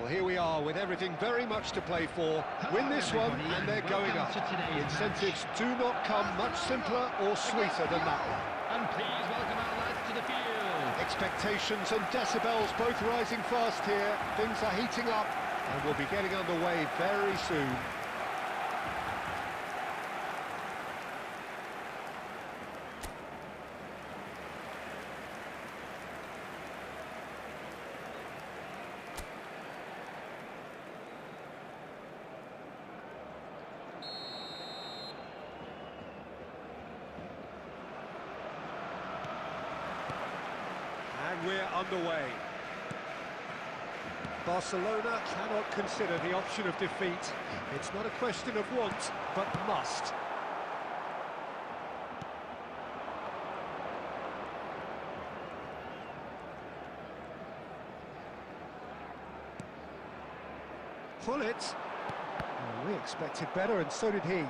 Well, here we are with everything very much to play for. Win this one and they're going up. The incentives do not come much simpler or sweeter than that one. And please welcome our lads to the field. Expectations and decibels both rising fast here. Things are heating up and we'll be getting underway very soon. And we're underway. Barcelona cannot consider the option of defeat. It's not a question of want, but must. Pull it. Oh, we expected better, and so did he.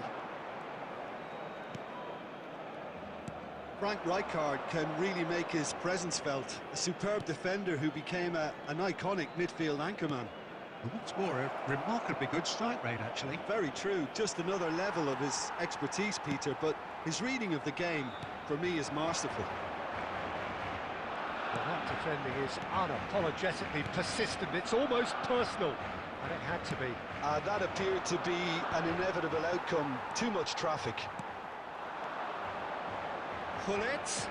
Frank Rijkaard can really make his presence felt. A superb defender who became an iconic midfield anchorman. What's more, a remarkably good strike rate, actually. Very true, just another level of his expertise, Peter, but his reading of the game, for me, is masterful. Well, that defending is unapologetically persistent. It's almost personal, and it had to be. That appeared to be an inevitable outcome. Too much traffic. Pull it.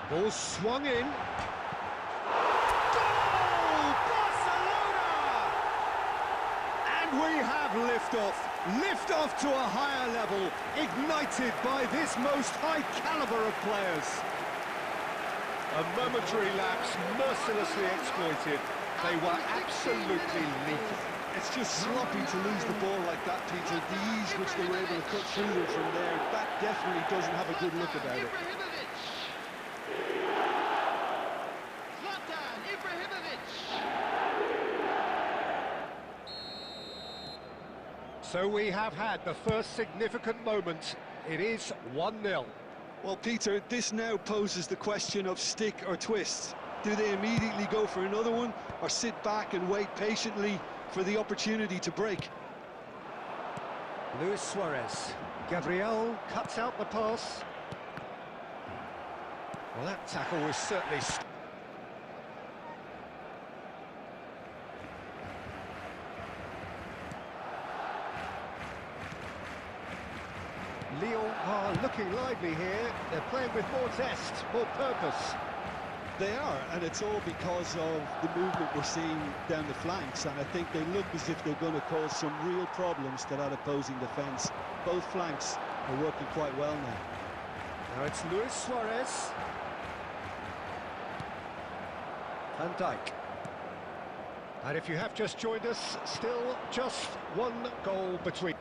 Ball swung in. Goal! Barcelona! And we have liftoff. Liftoff to a higher level, ignited by this most high caliber of players. A momentary lapse, mercilessly exploited. They were absolutely lethal. It's just sloppy to lose the ball like that, Peter. The ease which they were able to cut through it from there, that definitely doesn't have a good look about it. So we have had the first significant moment. It is 1-0. Well, Peter, this now poses the question of stick or twist. Do they immediately go for another one, or sit back and wait patiently for the opportunity to break? Luis Suarez. Gabriel cuts out the pass. Well, that tackle was certainly... Lyon are looking lively here. They're playing with more zest, more purpose. They are, and it's all because of the movement we're seeing down the flanks, and I think they look as if they're going to cause some real problems to that opposing defence. Both flanks are working quite well now. Now it's Luis Suarez. Van Dijk. And if you have just joined us, still just one goal between.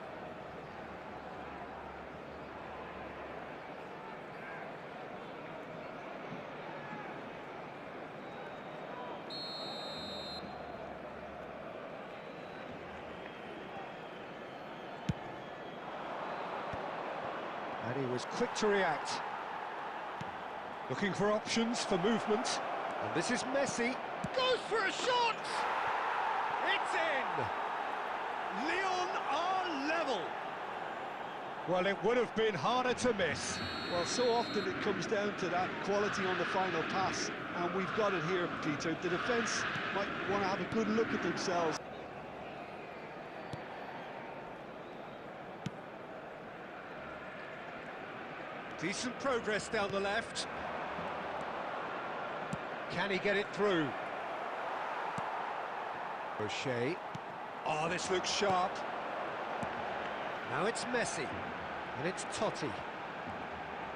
And he was quick to react. Looking for options for movement. And this is Messi. Goes for a shot! It's in! Lyon are level! Well, it would have been harder to miss. Well, so often it comes down to that quality on the final pass, and we've got it here, Peter. The defence might want to have a good look at themselves. Decent progress down the left. Can he get it through? O'Shea. Oh, this looks sharp. Now it's Messi. And it's Totti.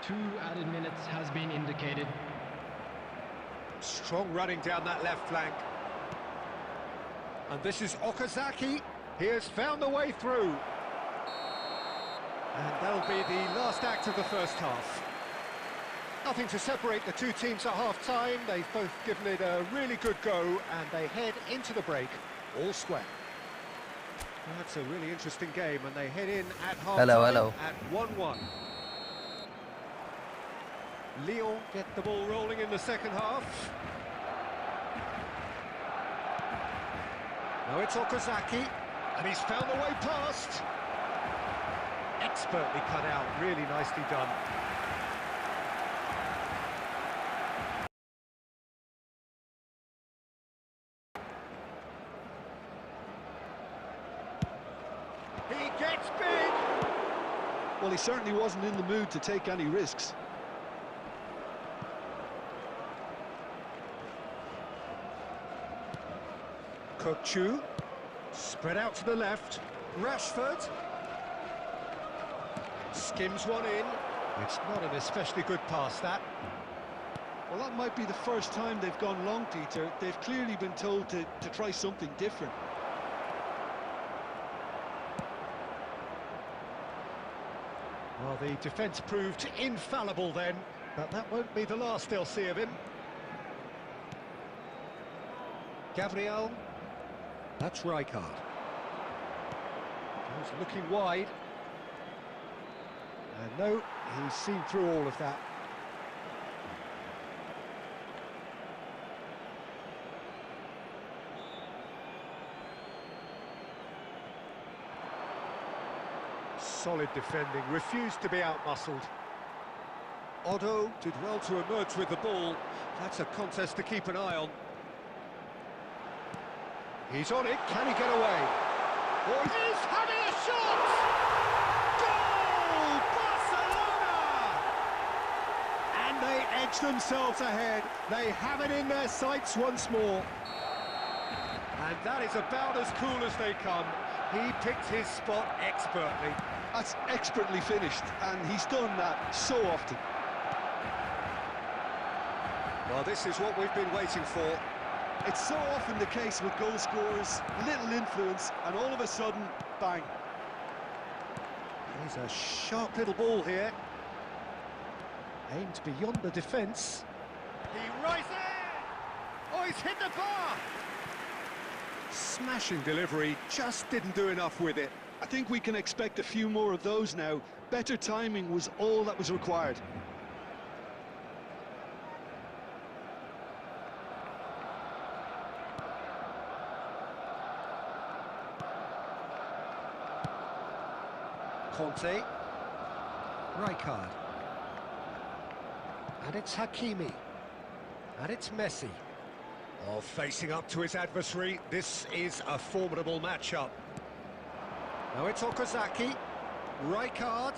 2 added minutes has been indicated. Strong running down that left flank. And this is Okazaki. He has found the way through. And that'll be the last act of the first half. Nothing to separate the two teams at half-time. They've both given it a really good go, and they head into the break all square. Well, that's a really interesting game, and they head in at half-time at 1-1. Lyon get the ball rolling in the second half. Now it's Okazaki, and he's found the way past. Expertly cut out, really nicely done. He gets big! Well, he certainly wasn't in the mood to take any risks. Kochu, spread out to the left. Rashford skims one in. It's not an especially good pass, that. Well, that might be the first time they've gone long, Peter. They've clearly been told to try something different. Well, the defence proved infallible then, but that won't be the last they'll see of him. Gabriel. That's Rijkaard. He's looking wide. And no, he's seen through all of that. Solid defending, refused to be outmuscled. Otto did well to emerge with the ball. That's a contest to keep an eye on. He's on it, can he get away? Oh, he's having a shot! Goal! Barcelona! And they edge themselves ahead. They have it in their sights once more. And that is about as cool as they come. He picked his spot expertly. That's expertly finished, and he's done that so often. Well, this is what we've been waiting for. It's so often the case with goal scorers, little influence, and all of a sudden, bang. He's a sharp little ball here. Aimed beyond the defence. He rises! Oh, he's hit the bar! Smashing delivery, just didn't do enough with it. I think we can expect a few more of those now. Better timing was all that was required. Conte. Rijkaard. And it's Hakimi. And it's Messi. Oh, facing up to his adversary, this is a formidable matchup. Now it's Okazaki. Rijkaard.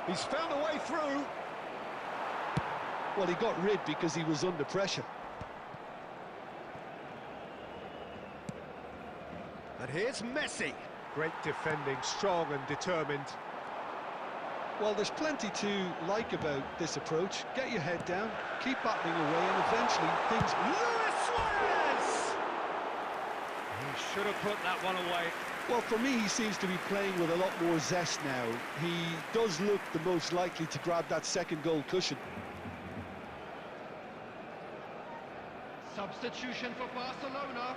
He's found a way through. Well, he got rid because he was under pressure. And here's Messi. Great defending, strong and determined. Well, there's plenty to like about this approach. Get your head down, keep battling away, and eventually things... Luis Suarez! He should have put that one away. Well, for me, he seems to be playing with a lot more zest now. He does look the most likely to grab that second goal cushion. Substitution for Barcelona.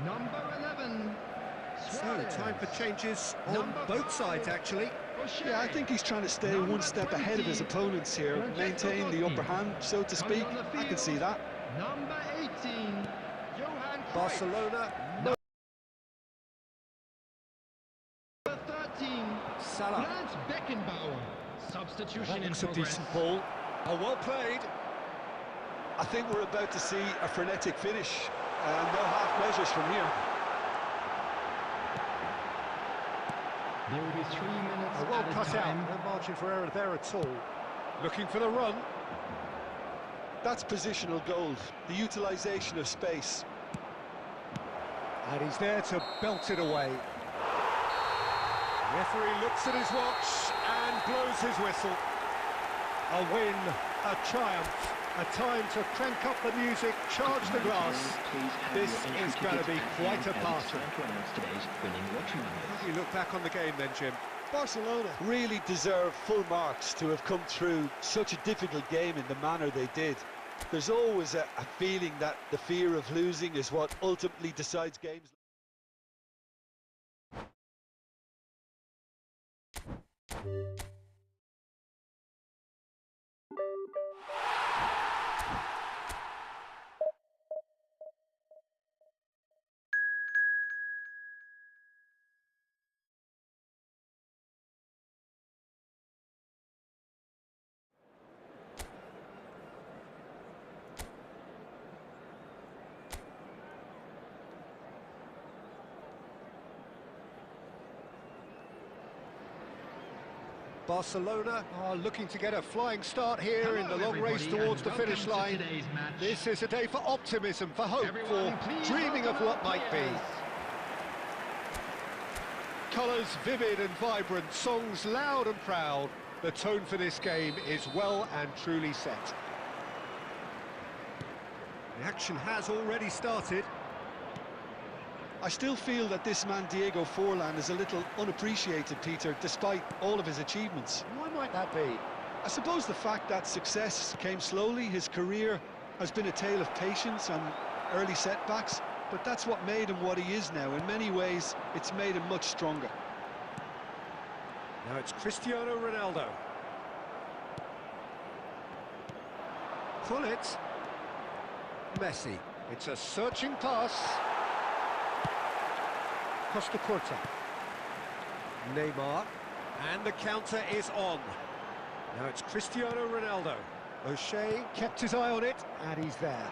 Number 11. Suarez. So, time for changes on both sides, actually. Yeah, I think he's trying to stay one step ahead of his opponents here, maintain the upper hand, so to speak. I can see that. Number 18. Johan Cruyff. Barcelona. Number 13. Salah. Franz Beckenbauer. Substitution That in looks a progress. decent ball. Oh, well played. I think we're about to see a frenetic finish, and no half measures from here. There will be 3 minutes Well at a cut time. out, no margin for error there at all. Looking for the run. That's positional gold, the utilisation of space. And he's there to belt it away. Referee looks at his watch and blows his whistle. A win, a triumph, a time to crank up the music, charge the grass. This is going to be quite a party. How do you look back on the game then, Jim? Barcelona really deserve full marks to have come through such a difficult game in the manner they did. There's always a feeling that the fear of losing is what ultimately decides games. Barcelona are looking to get a flying start here Hello, in the long race everybody, towards the and finish welcome to line. today's match. This is a day for optimism, for hope, Everyone, for please dreaming of welcome what our might be. players. Colours vivid and vibrant, songs loud and proud. The tone for this game is well and truly set. The action has already started. I still feel that this man Diego Forlan is a little unappreciated, Peter, despite all of his achievements. Why might that be? I suppose the fact that success came slowly, his career has been a tale of patience and early setbacks, but that's what made him what he is now. In many ways, it's made him much stronger. Now it's Cristiano Ronaldo. Pull it. Messi. It's a searching pass. Costa Curta. Neymar. And the counter is on. Now it's Cristiano Ronaldo. O'Shea kept his eye on it, and he's there.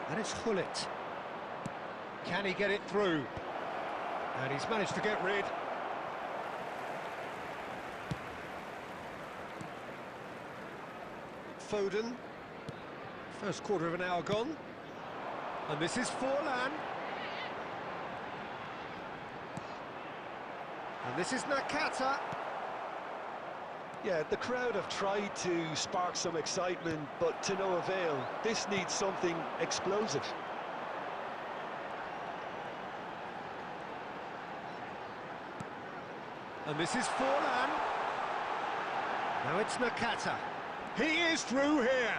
And it's Hullet. Can he get it through? And he's managed to get rid. Foden. First quarter of an hour gone. And this is Forlan. And this is Nakata. Yeah, the crowd have tried to spark some excitement, but to no avail. This needs something explosive. And this is Forlan. Now it's Nakata. He is through here.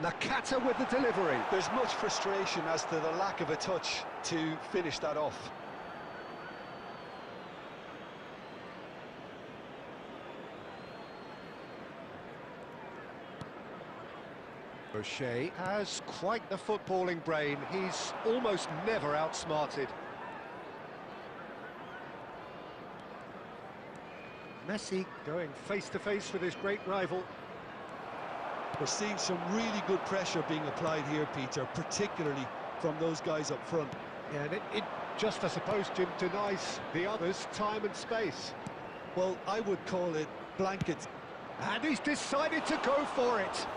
Nakata with the delivery. There's much frustration as to the lack of a touch to finish that off. O'Shea has quite the footballing brain. He's almost never outsmarted. Messi going face-to-face with his great rival. We're seeing some really good pressure being applied here, Peter, particularly from those guys up front. Yeah, and it just, I suppose, Jim, denies the others time and space. Well, I would call it blanket. And he's decided to go for it.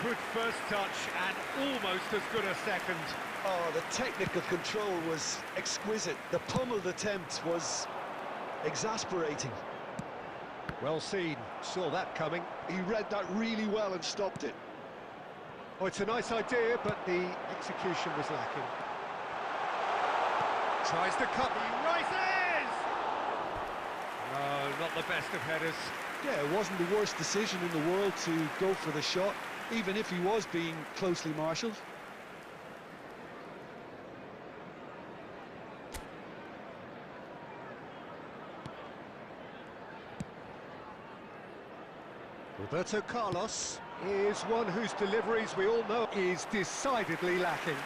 Good first touch and almost as good a second. Oh, the technical control was exquisite. The pummeled attempt was exasperating. Well seen, saw that coming. He read that really well and stopped it. Oh, it's a nice idea, but the execution was lacking. Tries to cut, he rises! No, not the best of headers. Yeah, it wasn't the worst decision in the world to go for the shot, even if he was being closely marshalled. Roberto Carlos is one whose deliveries we all know is decidedly lacking.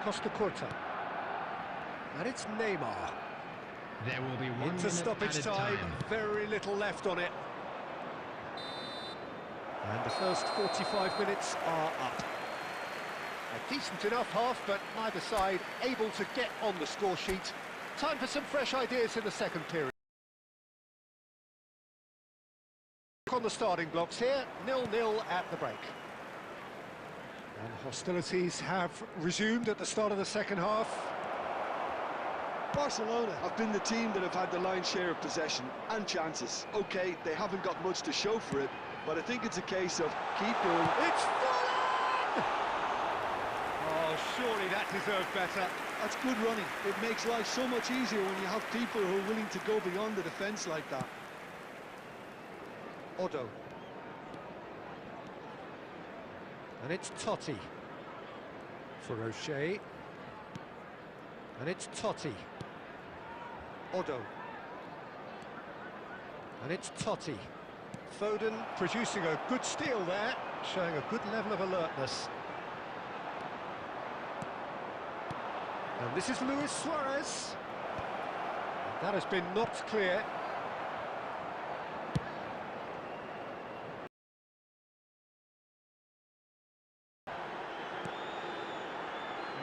Costa Curta. And it's Neymar. There will be 1 Into minute stoppage added time, very little left on it. And the first 45 minutes are up. A decent enough half, but neither side able to get on the score sheet. Time for some fresh ideas in the second period. On the starting blocks here, 0-0 at the break. And hostilities have resumed at the start of the second half. Barcelona have been the team that have had the lion's share of possession and chances. OK, they haven't got much to show for it, but I think it's a case of keep going. It's Forlan! Oh, surely that deserved better. That's good running. It makes life so much easier when you have people who are willing to go beyond the defence like that. Odo. And it's Totti. For O'Shea. And it's Totti. Odo. And it's Totti. Foden producing a good steal there, showing a good level of alertness. And this is Luis Suarez. That has been knocked clear.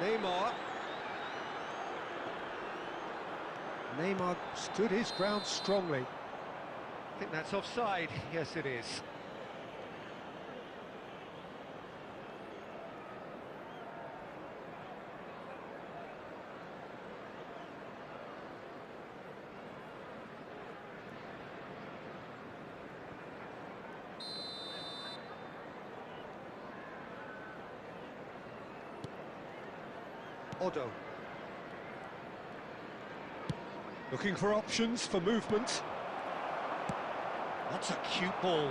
Neymar. Neymar stood his ground strongly. I think that's offside. Yes, it is. Odo. Looking for options for movement. That's a cute ball.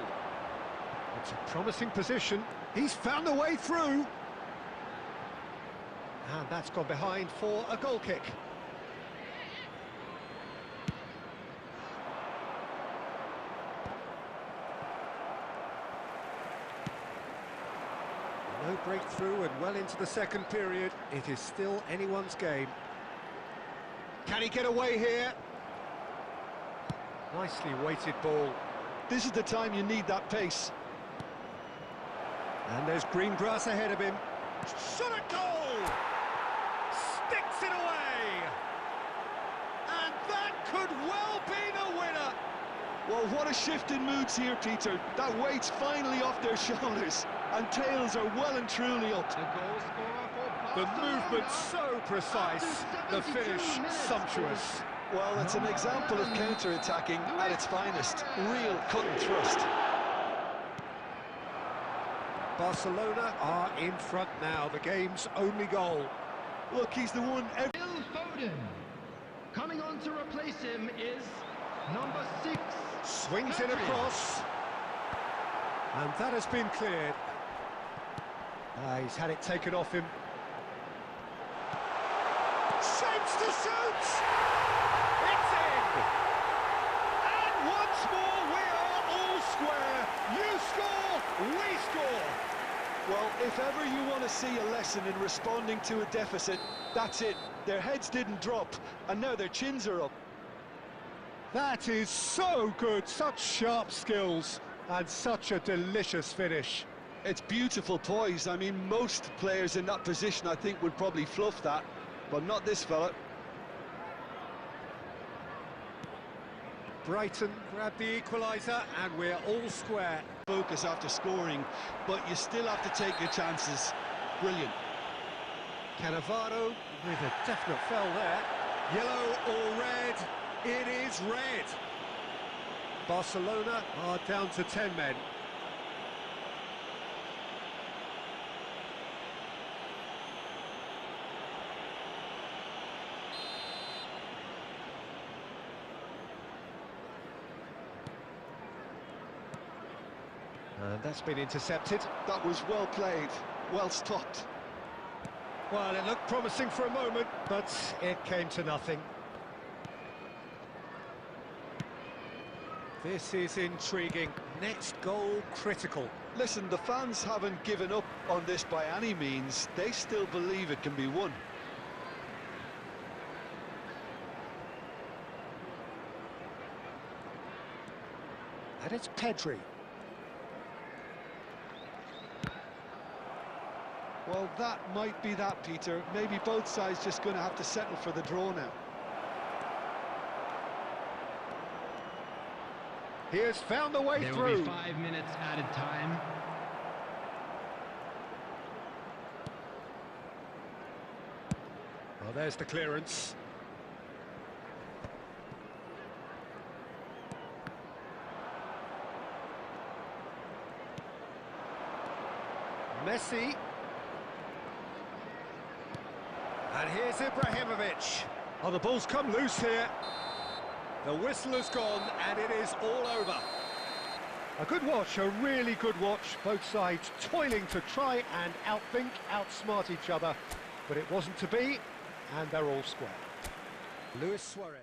It's a promising position. He's found a way through. And that's gone behind for a goal kick. No breakthrough and well into the second period. It is still anyone's game. Can he get away here? Nicely weighted ball. This is the time you need that pace. And there's green grass ahead of him. Shot at goal! Sticks it away! And that could well be the winner! Well, what a shift in moods here, Peter. That weight's finally off their shoulders, and tails are well and truly up. The goal scorer for The Barcelona. movement so precise, the finish sumptuous. Well, it's an example of counter-attacking at its finest. Real cut and thrust. Barcelona are in front now, the game's only goal. Look, he's the one... Phil Foden. Coming on to replace him is number 6. Swings it across. And that has been cleared. He's had it taken off him. Shapes to shoot! It's in! And once more we are all square. You score, we score. Well, if ever you want to see a lesson in responding to a deficit, that's it. Their heads didn't drop, and now their chins are up. That is so good, such sharp skills, and such a delicious finish. It's beautiful poise. I mean, most players in that position, I think, would probably fluff that, but not this fella. Brighton grab the equaliser, and we're all square. Focus after scoring, but you still have to take your chances. Brilliant. Cannavaro with a definite foul there. Yellow or red? It is red. Barcelona are down to 10 men. And that's been intercepted. That was well played, well stopped. Well, it looked promising for a moment, but it came to nothing. This is intriguing. Next goal critical. Listen, the fans haven't given up on this by any means. They still believe it can be won. And it's Pedri. Well, that might be that, Peter. Maybe both sides just going to have to settle for the draw now. He has found a way There through. will be 5 minutes added time. Well, there's the clearance. Messi. And here's Ibrahimovic. Oh, the ball's come loose here. The whistle has gone, and it is all over. A good watch, a really good watch. Both sides toiling to try and outthink, outsmart each other. But it wasn't to be, and they're all square. Luis Suarez.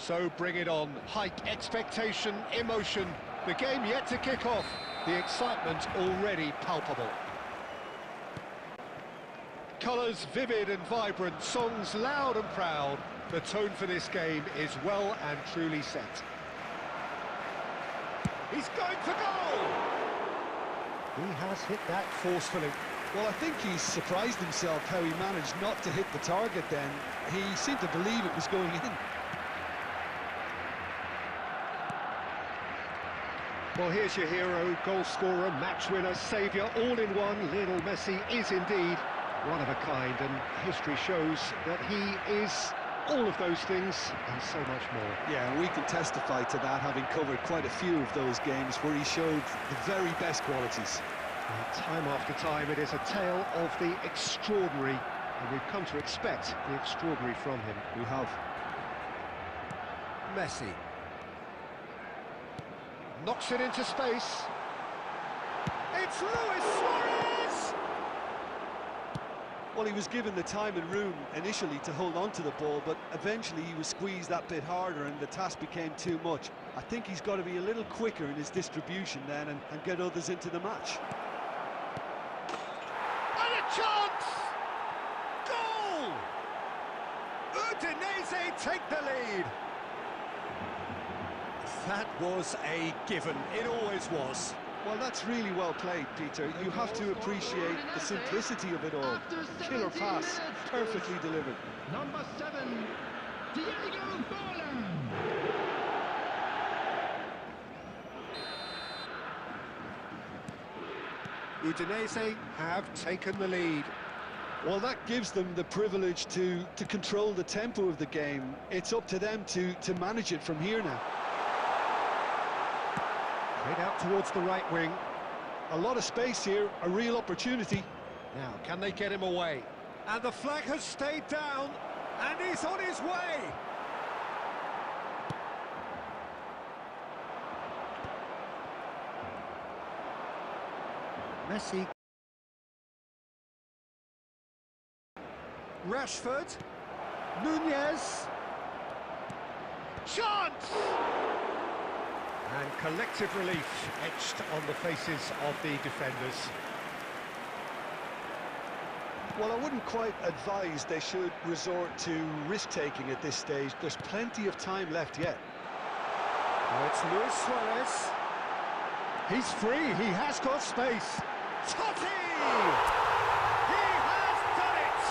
So bring it on. Hike, expectation, emotion. The game yet to kick off. The excitement already palpable. Colours vivid and vibrant, songs loud and proud. The tone for this game is well and truly set. He's going for goal! He has hit that forcefully. Well, I think he's surprised himself how he managed not to hit the target then. He seemed to believe it was going in. Well, here's your hero, goal scorer, match winner, saviour, all in one. Lionel Messi is indeed one of a kind, and history shows that he is all of those things and so much more. Yeah, and we can testify to that, having covered quite a few of those games where he showed the very best qualities. And time after time, it is a tale of the extraordinary, and we've come to expect the extraordinary from him. We have. Messi. Knocks it into space. It's Luis Suarez! Well, he was given the time and room initially to hold on to the ball, but eventually he was squeezed that bit harder and the task became too much. I think he's got to be a little quicker in his distribution then and get others into the match. And a chance! Goal! Udinese take the lead. That was a given. It always was. Well, that's really well played, Peter. You have to appreciate the simplicity of it all. Killer pass, perfectly delivered. Number 7, Diego Forlan. Udinese have taken the lead. Well, that gives them the privilege to control the tempo of the game. It's up to them to manage it from here now. Played out towards the right wing. A lot of space here, a real opportunity. Now, can they get him away? And the flag has stayed down, and he's on his way! Messi. Rashford. Nunez. Chance! And collective relief etched on the faces of the defenders. Well, I wouldn't quite advise they should resort to risk-taking at this stage. There's plenty of time left yet. Oh, it's Luis Suarez. He's free, he has got space. Totti! He has done it!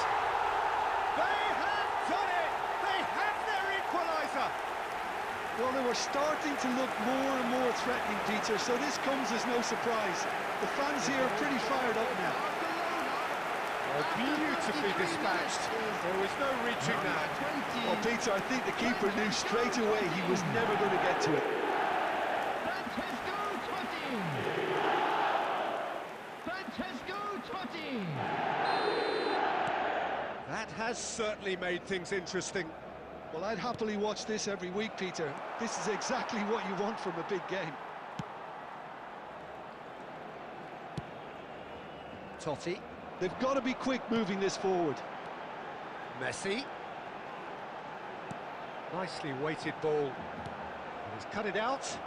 They have done it! They have their equaliser! Well, they were starting to look more and more threatening, Peter, so this comes as no surprise. The fans here are pretty fired up now. Oh, beautifully dispatched. There was no reaching that. Well, Peter, I think the keeper knew straight away he was never going to get to it. Francesco Totti. Francesco Totti. That has certainly made things interesting. Well, I'd happily watch this every week, Peter. This is exactly what you want from a big game. Totti. They've got to be quick moving this forward. Messi. Nicely weighted ball. And he's cut it out.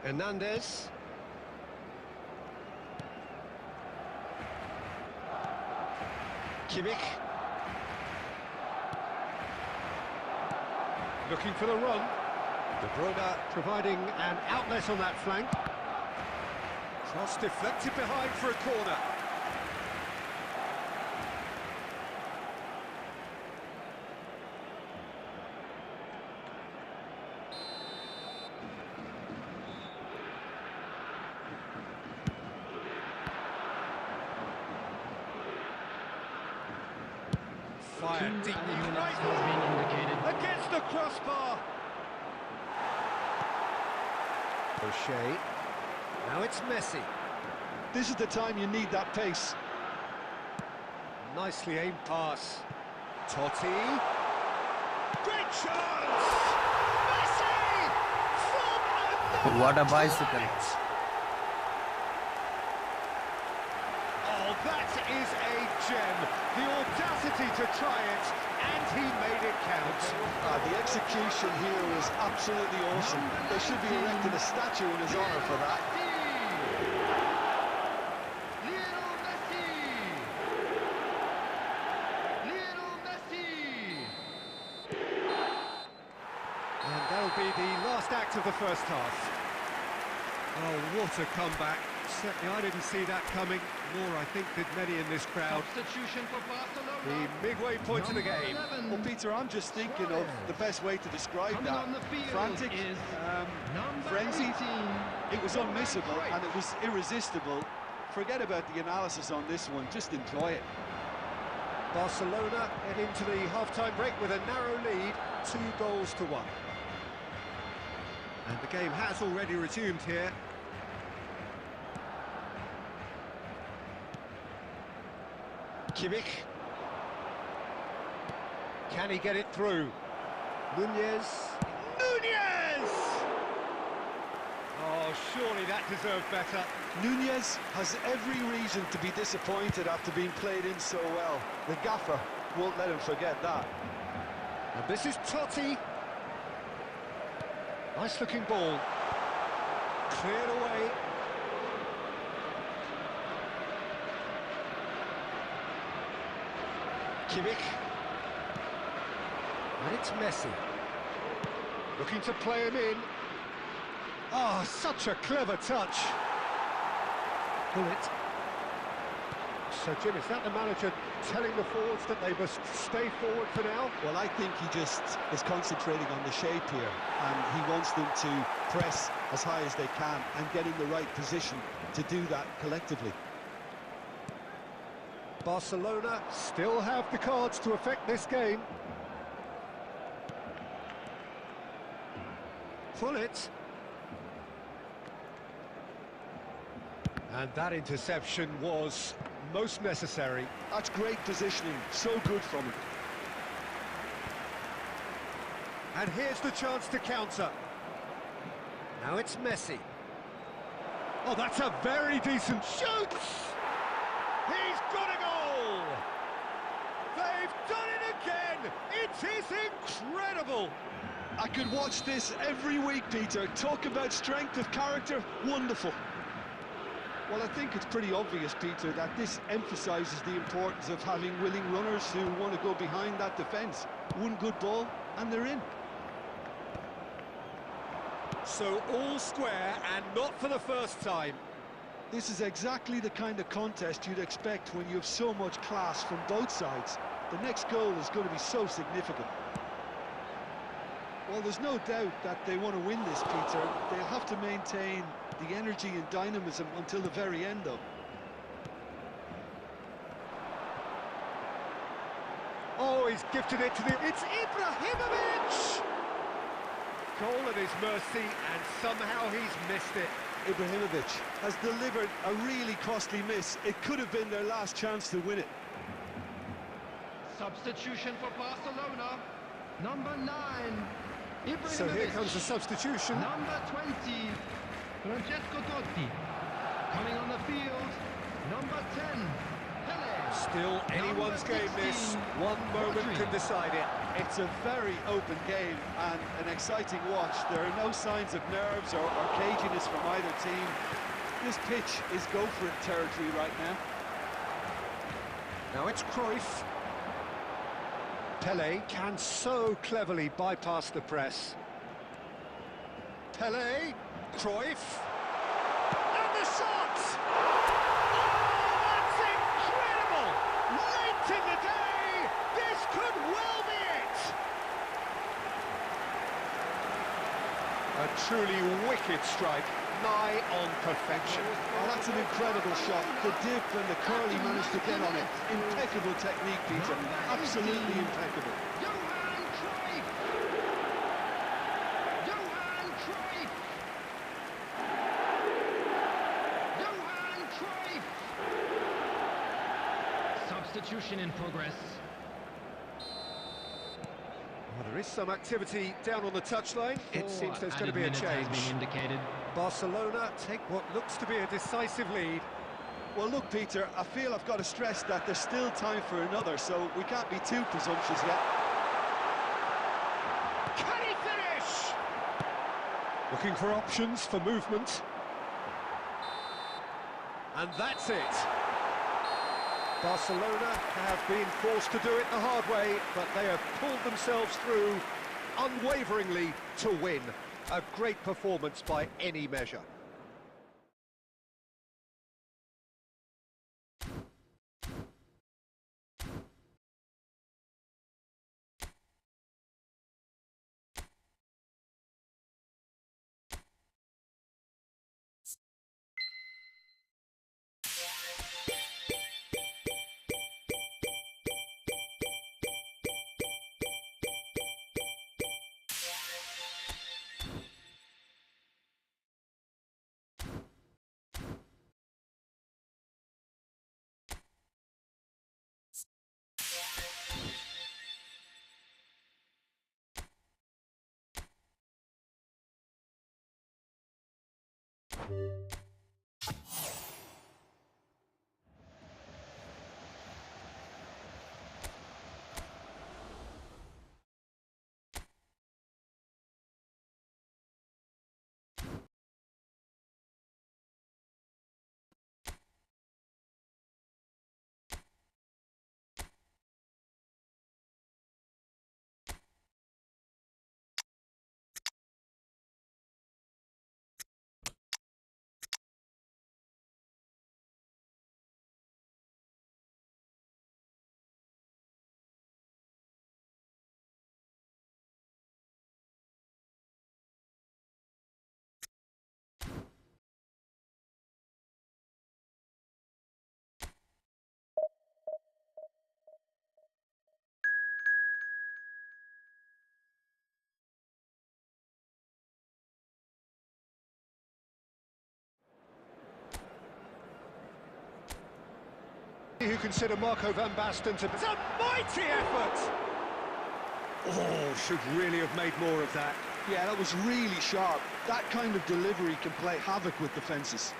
Hernandez. Kimmich. Looking for the run. De Bruyne providing an outlet on that flank. Cross deflected behind for a corner. Fire deep right against the crossbar. O'Shea. Now it's Messi. This is the time you need that pace. Nicely aimed pass. Totti. Great chance! Messi! From What a bicycle. Oh, that is a gem. try it, and he made it count. The execution here was absolutely awesome. They should be erecting a statue in his honour for that. And that'll be the last act of the first half. Oh, what a comeback. Certainly I didn't see that coming, nor I think did many in this crowd. Substitution for Barcelona. The midway point of the game. 11. Well, Peter, I'm just thinking of the best way to describe Coming that. on the field Frantic, is number frenzied. 18. It was unmissable and it was irresistible. Forget about the analysis on this one, just enjoy it. Barcelona head into the half-time break with a narrow lead, 2-1. And the game has already resumed here. Kimmich. Can he get it through? Nunez. Nunez! Oh, surely that deserved better. Nunez has every reason to be disappointed after being played in so well. The gaffer won't let him forget that. And this is Totti. Nice-looking ball. Cleared away. Kimmich. And it's Messi. Looking to play him in. Oh, such a clever touch. Pull it. So, Jim, is that the manager telling the forwards that they must stay forward for now? Well, I think he just is concentrating on the shape here, and he wants them to press as high as they can and get in the right position to do that collectively. Barcelona still have the cards to affect this game. Pull it. And that interception was most necessary. That's great positioning, so good from him. And here's the chance to counter. Now it's Messi. Oh, that's a very decent shoot! He's got a goal! They've done it again! It is incredible! I could watch this every week, Peter. Talk about strength of character, wonderful. Well, I think it's pretty obvious, Peter, that this emphasises the importance of having willing runners who want to go behind that defence. One good ball, and they're in. So all square, and not for the first time. This is exactly the kind of contest you'd expect when you have so much class from both sides. The next goal is going to be so significant. Well, there's no doubt that they want to win this, Peter. They'll have to maintain the energy and dynamism until the very end, though. Oh, he's gifted it to the... It's Ibrahimovic! Goal at his mercy, and somehow he's missed it. Ibrahimovic has delivered a really costly miss. It could have been their last chance to win it. Substitution for Barcelona. Number 9. Ibrahimovic. So here comes the substitution. Number 20. Francesco Totti. Coming on the field. Number 10. Pele. Still anyone's Number game, this. 16, One moment Rodri. can decide it. It's a very open game and an exciting watch. There are no signs of nerves or caginess from either team. This pitch is go-for-it territory right now. Now it's Cruyff. Pele can so cleverly bypass the press. Pele, Cruyff, and the shot! Oh, that's incredible! Late in the day, this could well be it! A truly wicked strike, nigh on perfection. Oh, that's an incredible shot. The dip and the curl he managed to get on it. Impeccable technique, Peter. Absolutely impeccable. Johan Cruyff. Johan Cruyff. Johan Cruyff. Substitution in progress. Well, there is some activity down on the touchline. It seems there's going to be a Added minutes has change. been indicated. Barcelona take what looks to be a decisive lead. Well, look, Peter, I feel I've got to stress that there's still time for another, so we can't be too presumptuous yet. Can he finish? Looking for options for movement. And that's it. Barcelona have been forced to do it the hard way, but they have pulled themselves through unwaveringly to win. A great performance by any measure. You consider Marco van Basten to be... It's a mighty effort! Oh, should really have made more of that. Yeah, that was really sharp. That kind of delivery can play havoc with defences.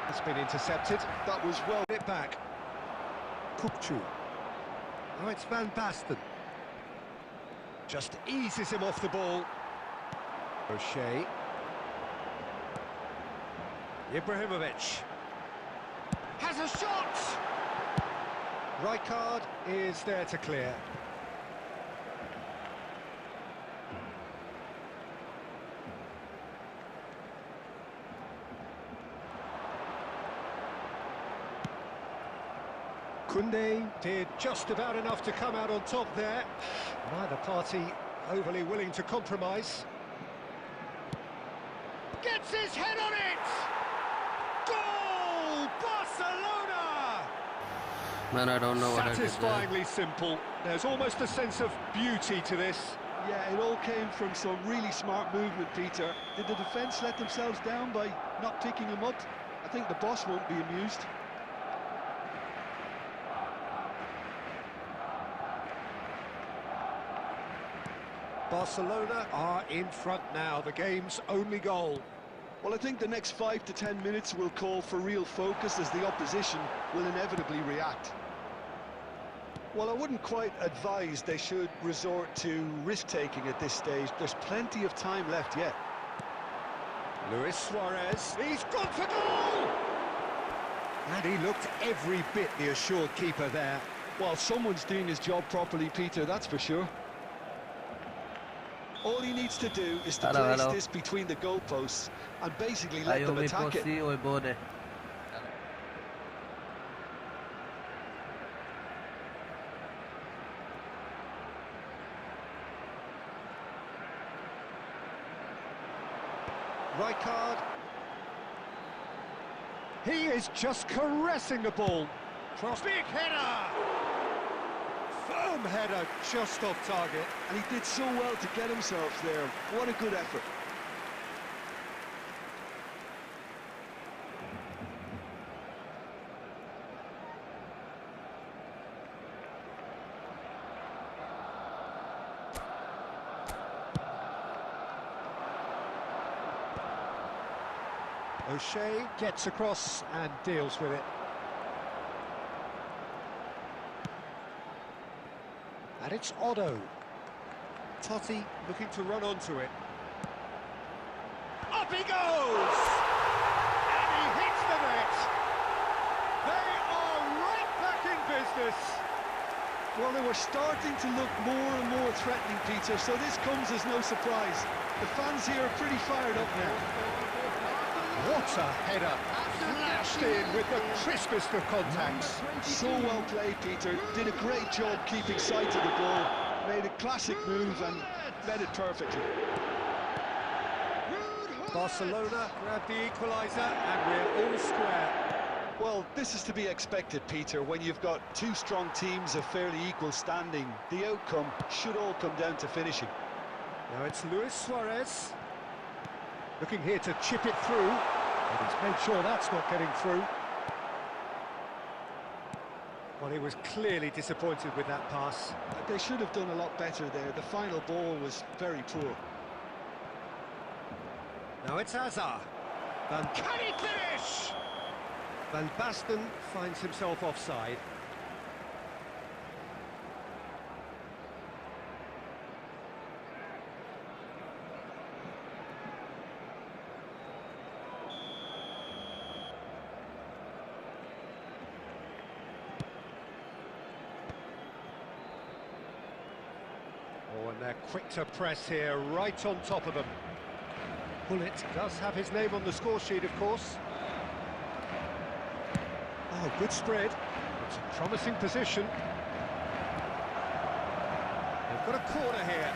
It's been intercepted. That was well. It back. Kupchu. Now it's Van Basten. Just eases him off the ball. O'Shea. Ibrahimovic. Has a shot! Rijkaard is there to clear. Koundé did just about enough to come out on top there. Neither party overly willing to compromise. Gets his head on it! Goal! Barcelona! Man, I don't know what I did there. Satisfyingly simple. There's almost a sense of beauty to this. Yeah, it all came from some really smart movement, Peter. Did the defence let themselves down by not picking him up? I think the boss won't be amused. Barcelona are in front now, the game's only goal. Well, I think the next 5 to 10 minutes will call for real focus as the opposition will inevitably react. Well, I wouldn't quite advise they should resort to risk-taking at this stage. There's plenty of time left yet. Luis Suarez, he's gone for goal! And he looked every bit the assured keeper there. Well, someone's doing his job properly, Peter, that's for sure. All he needs to do is to place this between the goalposts and basically let them attack it. Rijkaard. He is just caressing the ball. Cross, big header! Firm header, just off target. And he did so well to get himself there. What a good effort. O'Shea gets across and deals with it. And it's Otto. Totti looking to run onto it. Up he goes! And he hits the net! They are right back in business! Well, they were starting to look more and more threatening, Peter, so this comes as no surprise. The fans here are pretty fired up now. What a header! Flashed in with the crispest of contacts. So well played, Peter. Did a great job keeping sight of the ball. Made a classic move and met it perfectly. Barcelona grabbed the equaliser and we're all square. Well, this is to be expected, Peter. When you've got two strong teams of fairly equal standing, the outcome should all come down to finishing. Now it's Luis Suarez. Looking here to chip it through. And he's made sure that's not getting through. Well, he was clearly disappointed with that pass. They should have done a lot better there. The final ball was very poor. Now it's Hazard. Can he finish? Van Basten finds himself offside. Oh, and they're quick to press here, right on top of them. Bullet does have his name on the score sheet, of course. Oh, good spread. It's a promising position. They've got a corner here.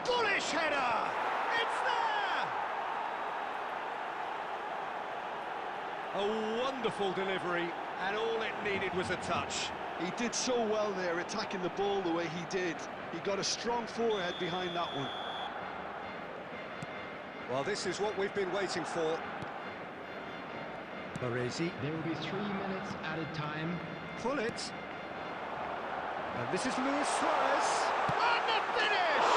Bullish header! It's there! A wonderful delivery, and all it needed was a touch. He did so well there, attacking the ball the way he did. He got a strong forehead behind that one. Well, this is what we've been waiting for. Baresi. There will be 3 minutes added time. Pull it. And this is Luis Suarez. And the finish!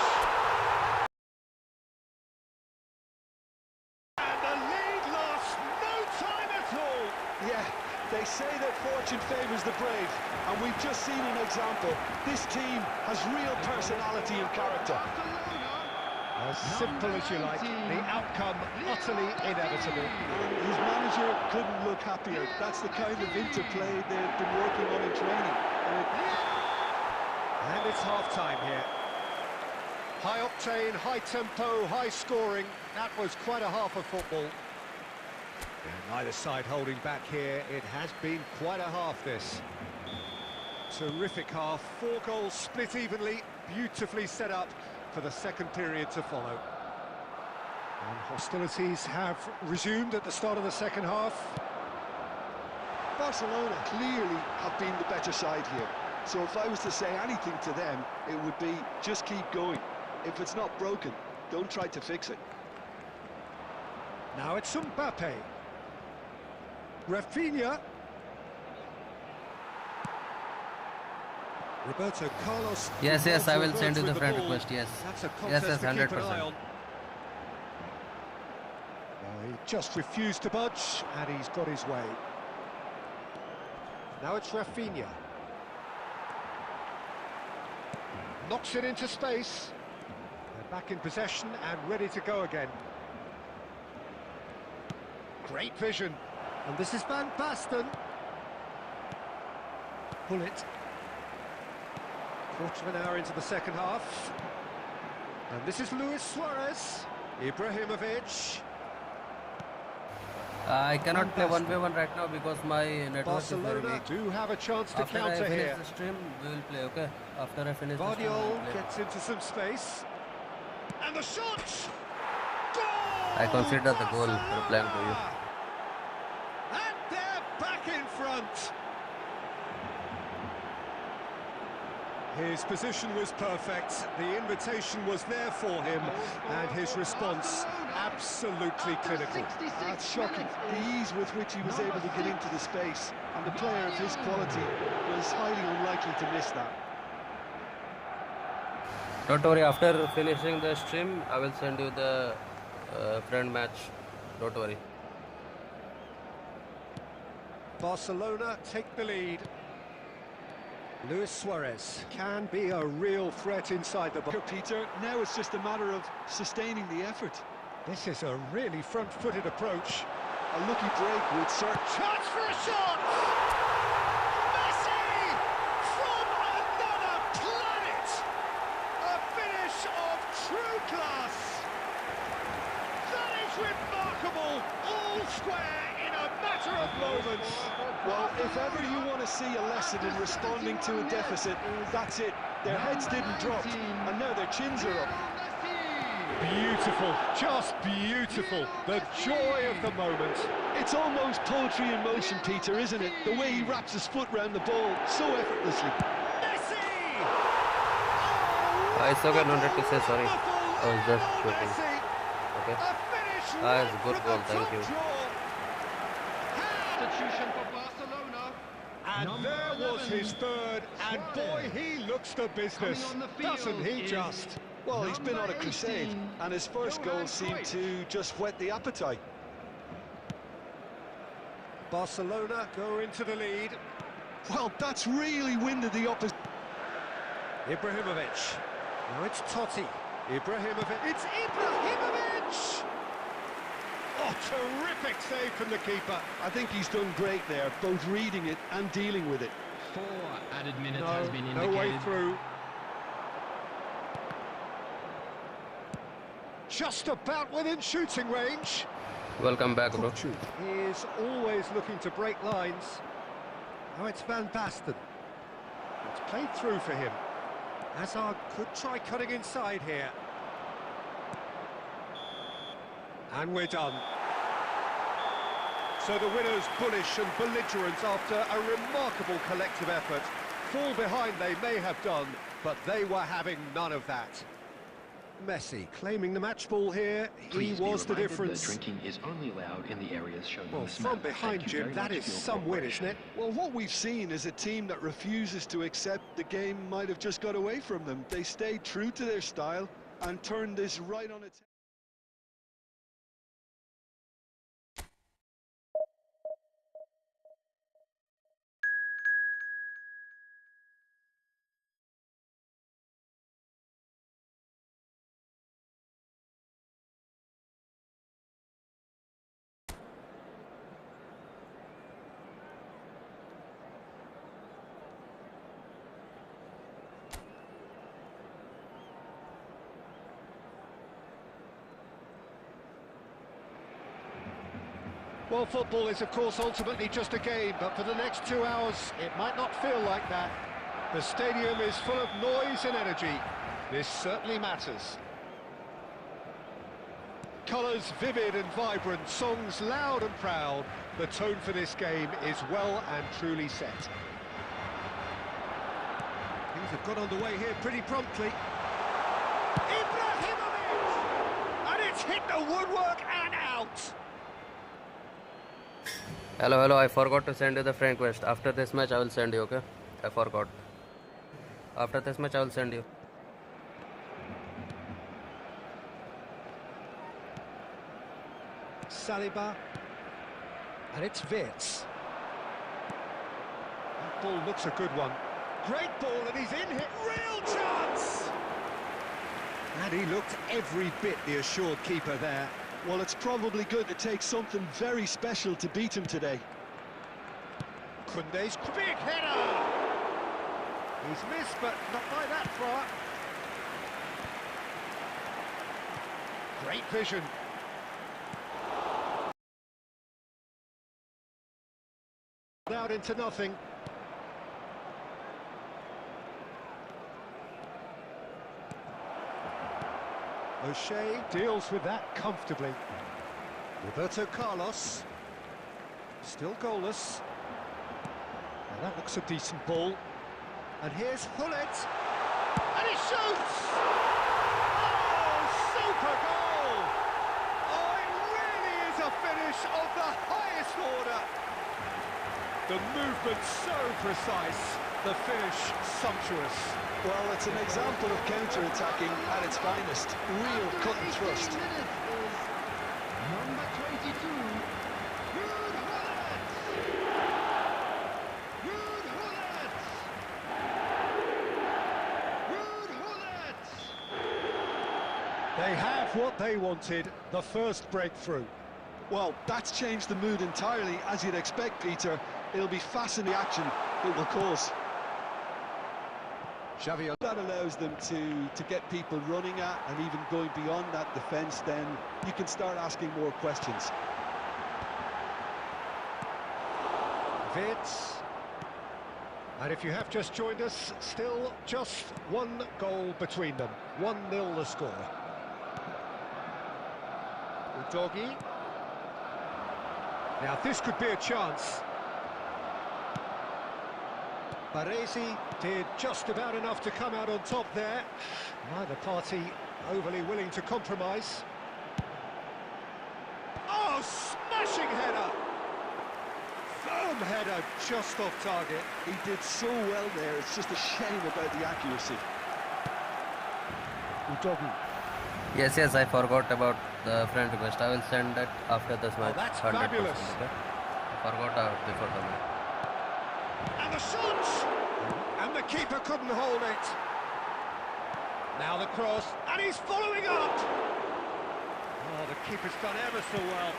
And the lead lost no time at all. Yeah, they say that fortune favours the brave, and we've just seen an example. This team has real personality and character. As simple as you like, the outcome utterly inevitable. His manager couldn't look happier. That's the kind of interplay they've been working on in training. And it's half-time here. High octane, high tempo, high scoring. That was quite a half of football. And neither side holding back here. It has been quite a half, this. Terrific half. 4 goals split evenly, beautifully set up for the second period to follow. And hostilities have resumed at the start of the second half. Barcelona clearly have been the better side here. So if I was to say anything to them, it would be just keep going. If it's not broken, don't try to fix it. Now it's Mbappe. Rafinha. Roberto Carlos. Yes, I will send you the friend request, yes. That's a Yes, contest to keep an 100%. eye on. He just refused to budge, and he's got his way. Now it's Rafinha. Knocks it into space. They're back in possession and ready to go again. Great vision. And this is Van Basten. Pull it. Quarter of an hour into the second half. And this is Luis Suarez. Ibrahimovic. I cannot play 1v1 right now because my network is very Barcelona weak. do have a chance to After I counter finish here. the stream, we will play, okay? After I finish the stream, we Guardiola will play. gets into some space. And the shot! Goal! I consider the goal replying to you. And they're back in front. His position was perfect, the invitation was there for him, and his response absolutely clinical. That's shocking, the ease with which he was able to get into the space, and the player of his quality was highly unlikely to miss that. Don't worry, after finishing the stream, I will send you the friend match. Don't worry. Barcelona take the lead. Luis Suarez can be a real threat inside the box. Peter, now it's just a matter of sustaining the effort. This is a really front-footed approach. A lucky break with search. Chance for a shot! Messi! From another planet! A finish of true class! That is remarkable! All square in a matter of moments. Well, if ever you want to see a lesson in responding to a deficit, that's it. Their heads didn't drop, and now their chins are up. Beautiful, just beautiful. The joy of the moment. It's almost poetry in motion, Peter, isn't it? The way he wraps his foot round the ball so effortlessly. Messi! It's okay, no need to say sorry. I was just joking. Okay. It's a good goal, thank you. Substitution for Barcelona. And there was his third, and boy, he looks the business, doesn't he just? Well, he's been on a crusade, and his first goal seemed to just whet the appetite. Barcelona go into the lead. Well, that's really winded the opposition. Ibrahimovic. Now it's Totti. Ibrahimovic. It's Ibrahimovic! Oh, terrific save from the keeper. I think he's done great there, both reading it and dealing with it. 4 added minutes has been indicated. No way through. Just about within shooting range. Welcome back, bro. He is always looking to break lines. Now it's Van Basten. It's played through for him. Hazard could try cutting inside here. And we're done. So the winners bullish and belligerent after a remarkable collective effort. Fall behind they may have done, but they were having none of that. Messi claiming the match ball here. He was the difference. Drinking is only allowed in the areas shown Well, on this from map. behind, Thank you Jim, very that much is for your some win, cooperation. isn't it? Well, what we've seen is a team that refuses to accept the game might have just got away from them. They stayed true to their style and turned this right on its head. Well, football is, of course, ultimately just a game, but for the next 2 hours, it might not feel like that. The stadium is full of noise and energy. This certainly matters. Colours vivid and vibrant, songs loud and proud. The tone for this game is well and truly set. Things have got underway here pretty promptly. Ibrahimovic! And it's hit the woodwork and out! Hello, I forgot to send you the friend request. After this match, I will send you, okay? I forgot. After this match, I will send you. Saliba. And it's Wirtz. That ball looks a good one. Great ball, and he's in here. Real chance! And he looked every bit the assured keeper there. Well, it's probably going to take something very special to beat him today. Koundé's big header! He's missed, but not by that far. Great vision. Out into nothing. O'Shea deals with that comfortably. Roberto Carlos. Still goalless. Now that looks a decent ball. And here's Hullet. And he shoots! Oh, super goal! Oh, it really is a finish of the highest order. The movement so precise, the finish sumptuous. Well, it's an example of counter-attacking at its finest. Real cut and thrust. Minutes is number 22. Ruud Gullit! Ruud Gullit! Ruud Gullit! They have what they wanted, the first breakthrough. Well, that's changed the mood entirely, as you'd expect, Peter. It'll be fascinating action it will cause. Xavi. That allows them to get people running at, and even going beyond that defence, then you can start asking more questions. Vitz. And if you have just joined us, still just one goal between them. 1-0 the score. Udogi. Now this could be a chance. Baresi did just about enough to come out on top there. Neither party overly willing to compromise. Oh, smashing header! Firm header, just off target. He did so well there, it's just a shame about the accuracy. Udogi. Yes, I forgot about the friend request. I will send that after this match. That's 100%, fabulous. okay? I forgot before the match. And the shot! And the keeper couldn't hold it. Now the cross, and he's following up! Oh, the keeper's done ever so well.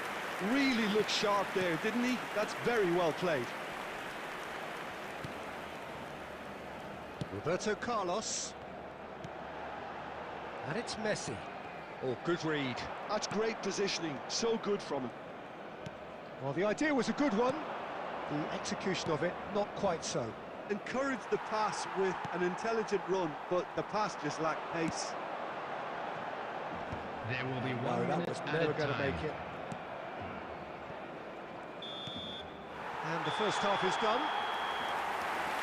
Really looked sharp there, didn't he? That's very well played. Roberto Carlos. And it's Messi. Oh, good read. That's great positioning, so good from him. Well, the idea was a good one. The execution of it, not quite so. Encouraged the pass with an intelligent run, but the pass just lacked pace. There will be No, 1 that minute was at never a going to time. make it. And the first half is done.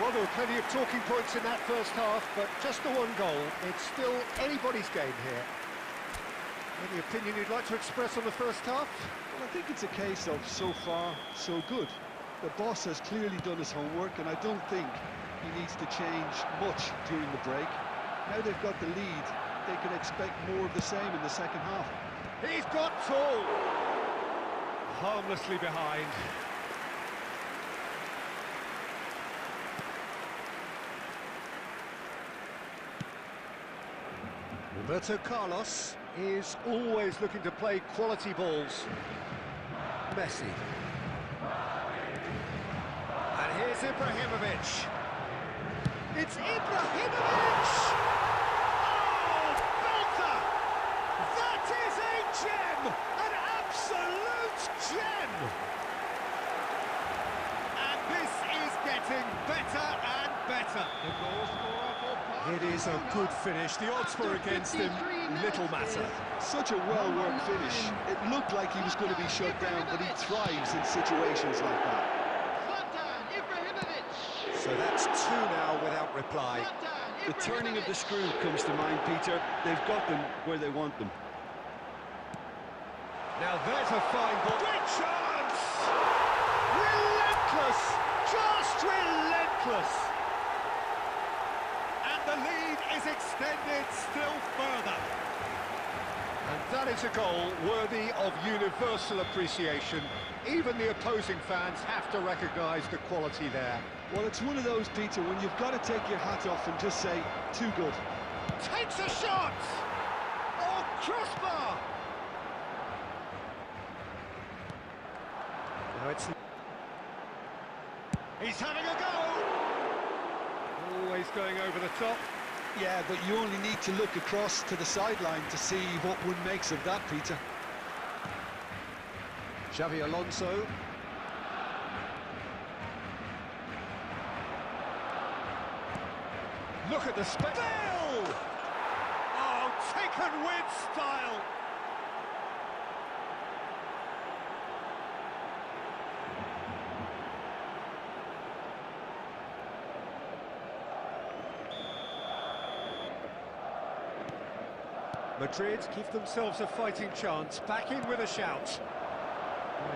Well, there were plenty of talking points in that first half, but just the one goal. It's still anybody's game here. Any opinion you'd like to express on the first half? Well, I think it's a case of so far, so good. The boss has clearly done his homework, and I don't think he needs to change much during the break. Now they've got the lead, they can expect more of the same in the second half. He's got full. Harmlessly behind. Roberto Carlos is always looking to play quality balls. Messi. And here's Ibrahimovic. It's Ibrahimovic! Oh, belter! That is a gem! An absolute gem! And this is getting better and better. The goal scorer for It is a good finish. The odds were against him. Little matter. Such a well-worked finish. It looked like he was going to be shut down, but he thrives in situations like that. Zlatan Ibrahimovic. So that's two now without reply. The turning of the screw comes to mind, Peter. They've got them where they want them. Now there's a fine ball. Great chance! Relentless! Just relentless! And the lead is extended still further. And that is a goal worthy of universal appreciation. Even the opposing fans have to recognise the quality there. Well, it's one of those, Peter, when you've got to take your hat off and just say, too good. Takes a shot! Oh, crossbar! Now it's... He's having a go! Always going over the top. Yeah, but you only need to look across to the sideline to see what one makes of that, Peter. Xavi Alonso. Look at the Bill! Oh, taken with style! Madrid give themselves a fighting chance, back in with a shout.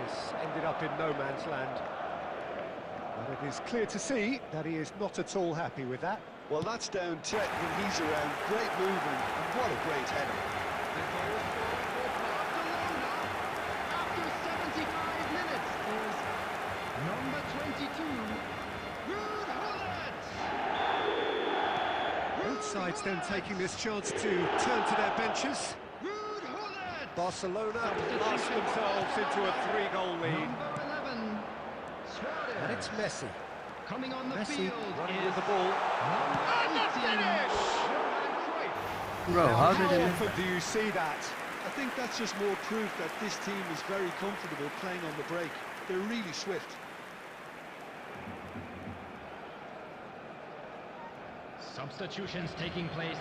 This ended up in no man's land. But it is clear to see that he is not at all happy with that. Well, that's down Tet when he's around. Great movement, and what a great header. The goal scored for Barcelona after 75 minutes is number 22, Ruud Gullit. Both sides then taking this chance to turn to their benches. Ruud Gullit. Barcelona blast themselves into a 3-goal lead. Number 11, Suarez. And it's Messi. Coming on the Messi field running is with the ball. number 18, Bro, how did How he... often do you see that? I think that's just more proof that this team is very comfortable playing on the break. They're really swift. Substitutions taking place.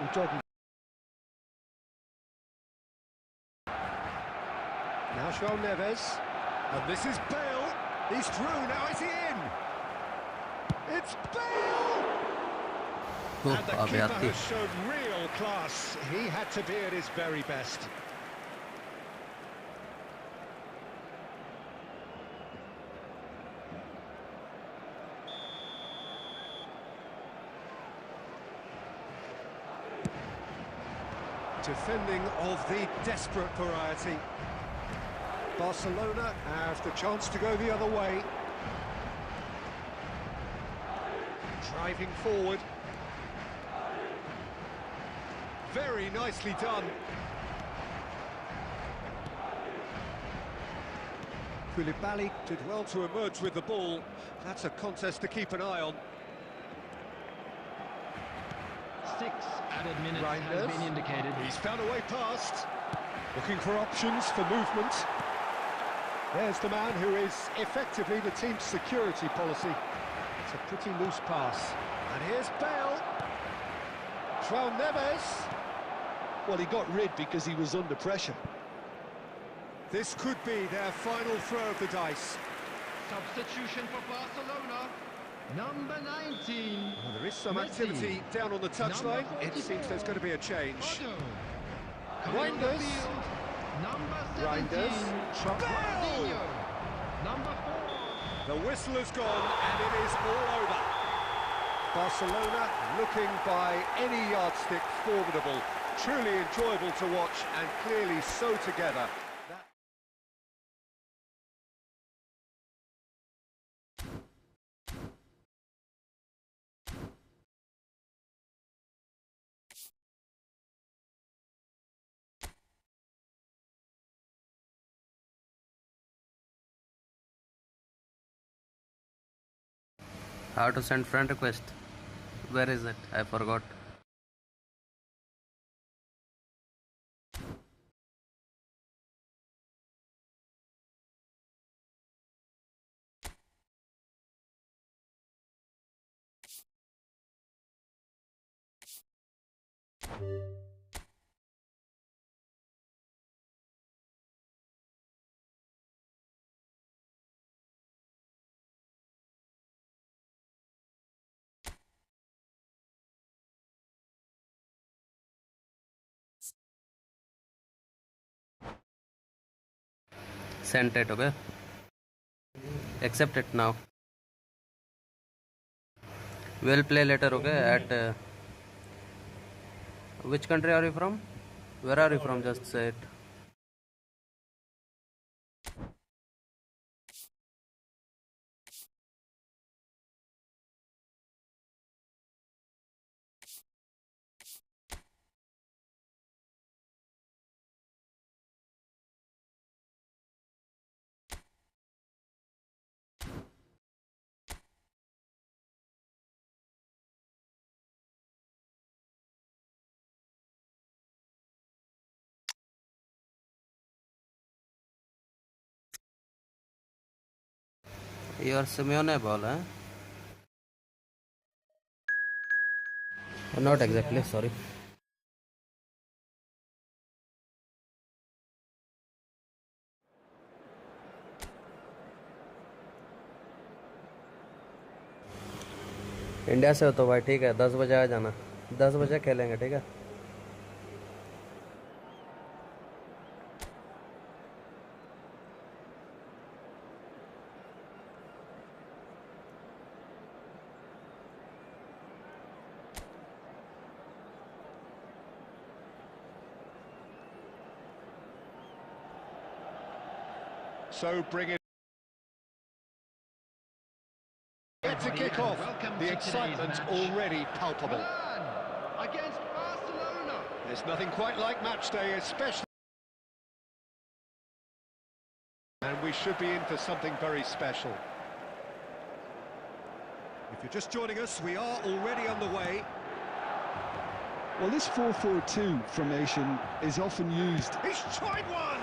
We're talking. Now João Neves, and this is Bale. He's through. Now is he in? It's Bale. And the keeper has shown real class. He had to be at his very best. Defending of the desperate variety. Barcelona have the chance to go the other way. Driving forward. Very nicely done. Koulibaly did well to emerge with the ball. That's a contest to keep an eye on. 6 added minutes has Reinders. been indicated. He's found a way past. Looking for options for movement. There's the man who is effectively the team's security policy. It's a pretty loose pass. And here's Bale. João Neves. Well, he got rid because he was under pressure. This could be their final throw of the dice. Substitution for Barcelona. Number 19. Well, there is some Messi. activity down on the touchline. Number It seems 44. there's going to be a change. Otto. Coming on the Reinders. field, number 17. Reinders. Ronaldinho. Number 4. The whistle has gone and it is all over. Barcelona looking by any yardstick formidable. Truly enjoyable to watch and clearly so together. How to send friend request? Where is it? I forgot. Sent it, okay? Accept it now. We'll play later, okay? At which country are you from? Where are you from? Just say it. You are Simeone ball, huh? Not exactly, sorry. India से हो तो भाई ठीक है, 10 बजे आ जाना, 10 बजे खेलेंगे, ठीक है। So bring it. It's a kick-off. The excitement's already palpable. Milan against Barcelona. There's nothing quite like match day, especially... And we should be in for something very special. If you're just joining us, we are already on the way. Well, this 4-4-2 formation is often used. He's tried one!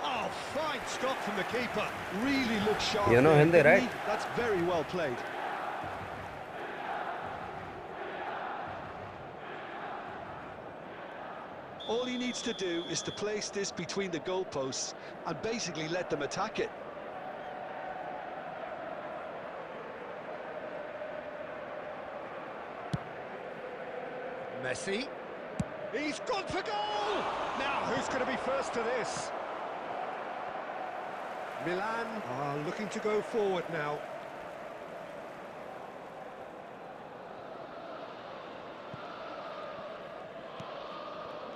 Oh, fine stop from the keeper. Really looks sharp. You know there, Hindi, didn't right? he? That's very well played. All he needs to do is to place this between the goalposts and basically let them attack it. Messi. He's gone for goal! Now, who's going to be first to this? Milan are looking to go forward now.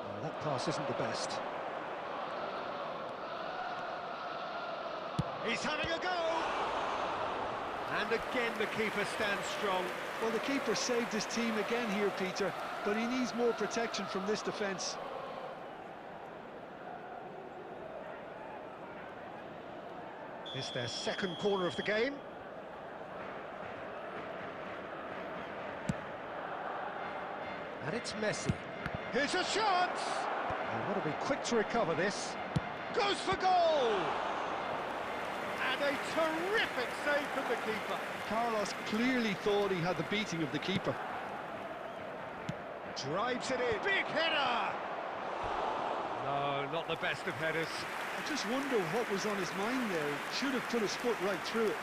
Oh, that pass isn't the best. He's having a go! And again the keeper stands strong. Well, the keeper saved his team again here, Peter, but he needs more protection from this defence. It's their second corner of the game. And it's Messi. Here's a chance! And want to be quick to recover this. Goes for goal! And a terrific save from the keeper. Carlos clearly thought he had the beating of the keeper. Drives it in. Big header! No, not the best of headers. I just wonder what was on his mind there. Should have put his foot right through it.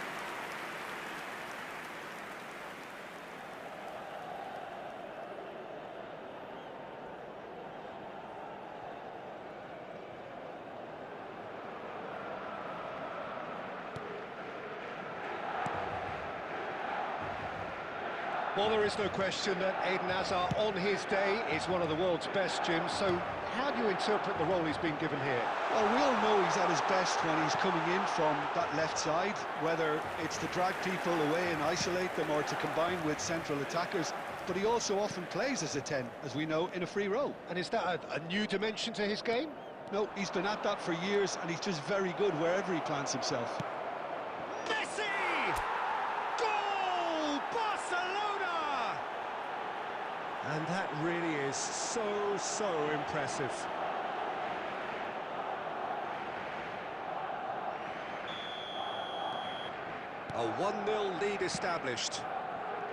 Well, there is no question that Eden Hazard, on his day, is one of the world's best, Jim. So, how do you interpret the role he's been given here? Well, we all know he's at his best when he's coming in from that left side, whether it's to drag people away and isolate them or to combine with central attackers. But he also often plays as a 10, as we know, in a free role. And is that a new dimension to his game? No, he's been at that for years, and he's just very good wherever he plants himself. Messi! Goal! Barcelona! And that really is so impressive. A 1-0 lead established.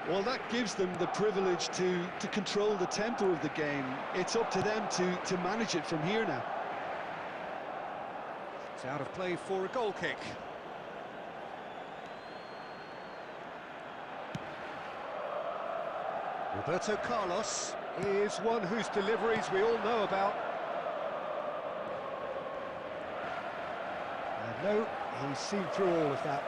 Well, that gives them the privilege to control the tempo of the game. It's up to them to manage it from here now. It's out of play for a goal kick. Roberto Carlos is one whose deliveries we all know about. And no, he's seen through all of that.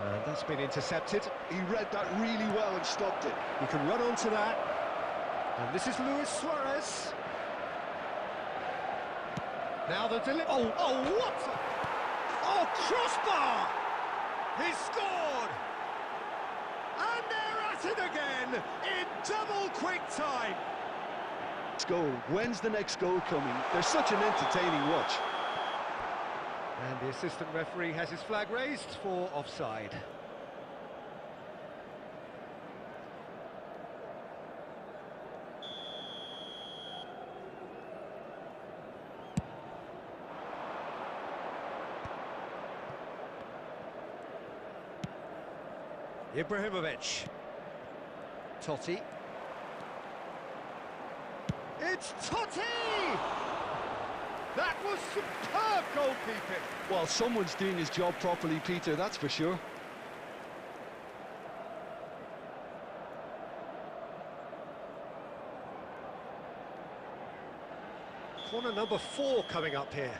And that's been intercepted. He read that really well and stopped it. He can run onto that. And this is Luis Suarez. Now the delivery. Oh, what? Oh, crossbar! He's scored! And they're at it again in double quick time. Next goal. When's the next goal coming? They're such an entertaining watch. And the assistant referee has his flag raised for offside. Ibrahimovic. Totti. It's Totti! That was superb goalkeeping. Well, someone's doing his job properly, Peter, that's for sure. Corner number 4 coming up here.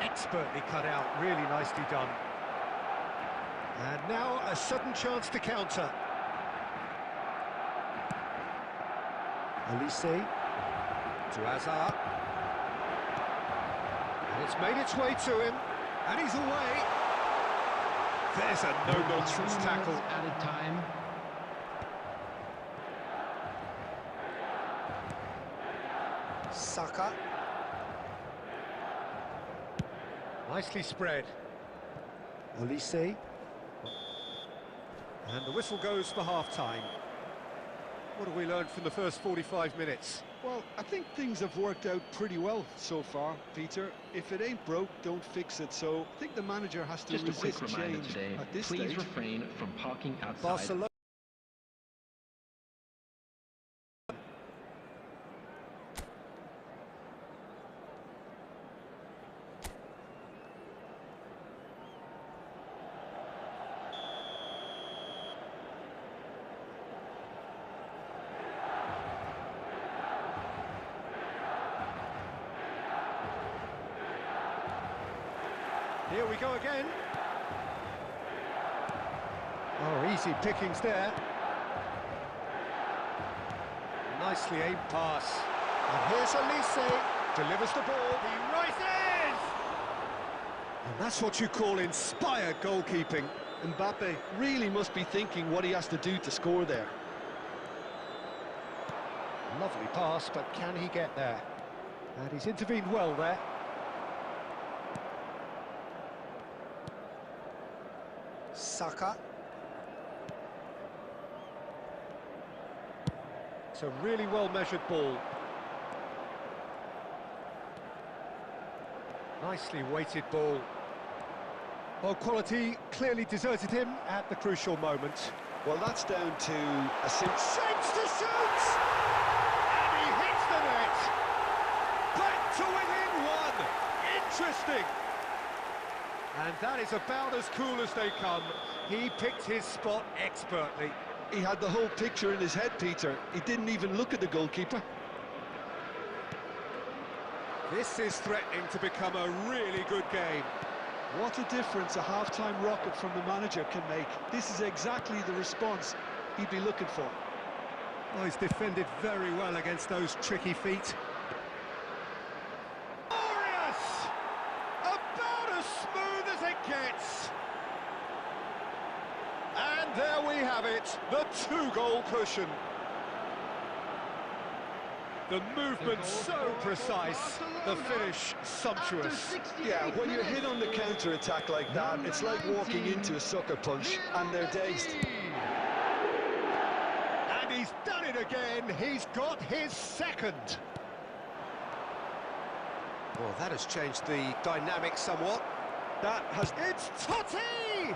Expertly cut out, really nicely done. And now a sudden chance to counter. Elise to Hazard. And it's made its way to him, and he's away. There's a no-nonsense tackle. Added time. Saka. Nicely spread. Olise. And the whistle goes for half-time. What have we learned from the first 45 minutes? Well, I think things have worked out pretty well so far, Peter. If it ain't broke, don't fix it. So I think the manager has to Just a quick resist reminder change today, at this please stage. refrain from parking outside. Barcelona. Here we go again. Oh, easy pickings there. Nicely aimed pass. And here's Elise. Delivers the ball. He rises! And that's what you call inspired goalkeeping. Mbappe really must be thinking what he has to do to score there. Lovely pass, but can he get there? And he's intervened well there. Saka. It's a really well-measured ball. Nicely weighted ball. Well, quality clearly deserted him at the crucial moment. Well, that's down to a Shapes to shoot! And he hits the net! Back to within one! Interesting! And that is about as cool as they come. He picked his spot expertly. He had the whole picture in his head, Peter. He didn't even look at the goalkeeper. This is threatening to become a really good game. What a difference a half-time rocket from the manager can make. This is exactly the response he'd be looking for. Oh, he's defended very well against those tricky feet. Glorious! About as smooth as it gets. And there we have it, the 2-goal cushion. The movement so precise, the finish sumptuous. Yeah, when you're hit on the counter-attack like that, it's like walking into a sucker punch, and they're dazed. And he's done it again, he's got his second. Well, that has changed the dynamic somewhat. That has... It's Totti!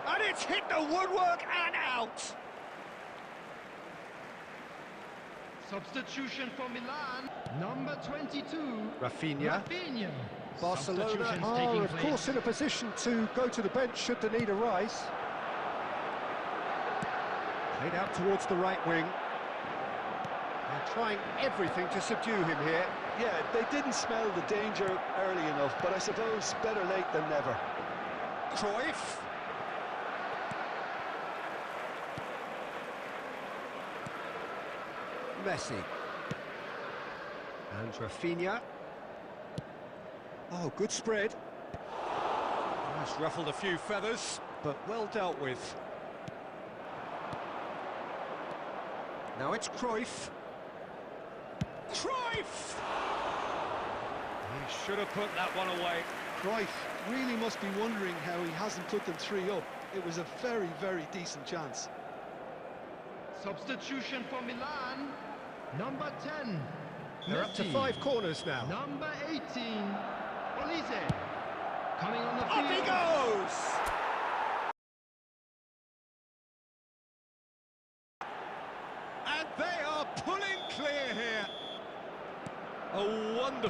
And it's hit the woodwork and out! Substitution for Milan, number 22. Rafinha. Rafinha. Barcelona Substitutions are, taking of place. course, in a position to go to the bench should the need arise. Played out towards the right wing. They're trying everything to subdue him here. Yeah, they didn't smell the danger early enough, but I suppose better late than never. Cruyff. Messi. And Rafinha. Oh, good spread. That's ruffled a few feathers, but well dealt with. Now it's Cruyff. Cruyff! He should have put that one away. Cruyff really must be wondering how he hasn't put them 3 up. It was a very, very decent chance. Substitution for Milan, number 10. They're up to Messi. 5 corners now. Number 18, Olise. Coming on the field. Up he goes! And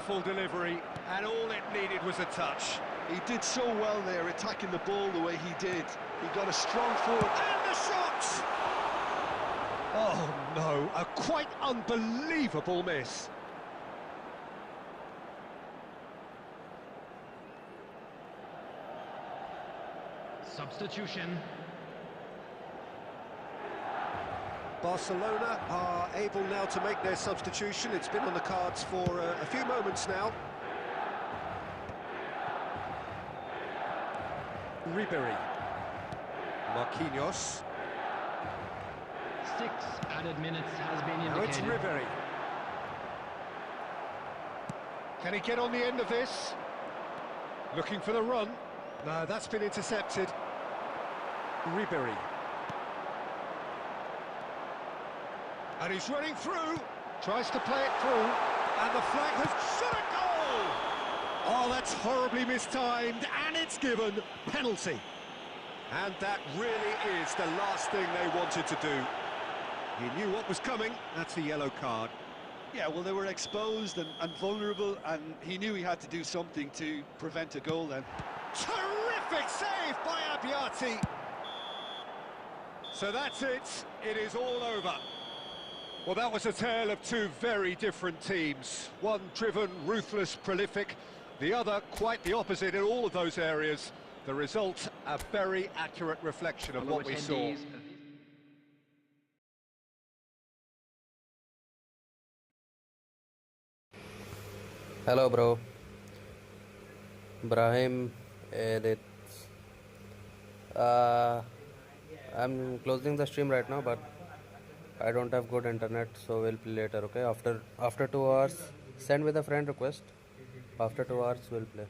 Beautiful delivery, and all it needed was a touch. He did so well there, attacking the ball the way he did. He got a strong forward. And the shot! Oh no, a quite unbelievable miss. Substitution. Barcelona are able now to make their substitution. It's been on the cards for a few moments now. Ribery. Marquinhos. 6 added minutes has been Now it's indicated. Ribery. Can he get on the end of this? Looking for the run. No, that's been intercepted. Ribery. And he's running through. Tries to play it through. And the flag has shot a goal! Oh, that's horribly mistimed. And it's given penalty. And that really is the last thing they wanted to do. He knew what was coming. That's a yellow card. Yeah, well, they were exposed and vulnerable, and he knew he had to do something to prevent a goal then. Terrific save by Abbiati. So that's it. It is all over. Well, that was a tale of two very different teams. One driven, ruthless, prolific. The other quite the opposite in all of those areas. The result, a very accurate reflection of what we saw. Hello, bro. Brahim Edit. I'm closing the stream right now, but I don't have good internet, so we'll play later, okay? After 2 hours, send with a friend request. After 2 hours, we'll play.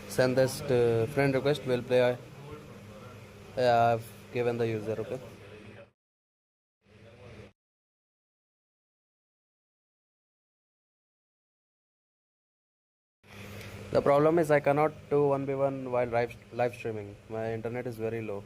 Send this to friend request, we'll play. I've given the user, okay? The problem is I cannot do 1v1 while live streaming. My internet is very low.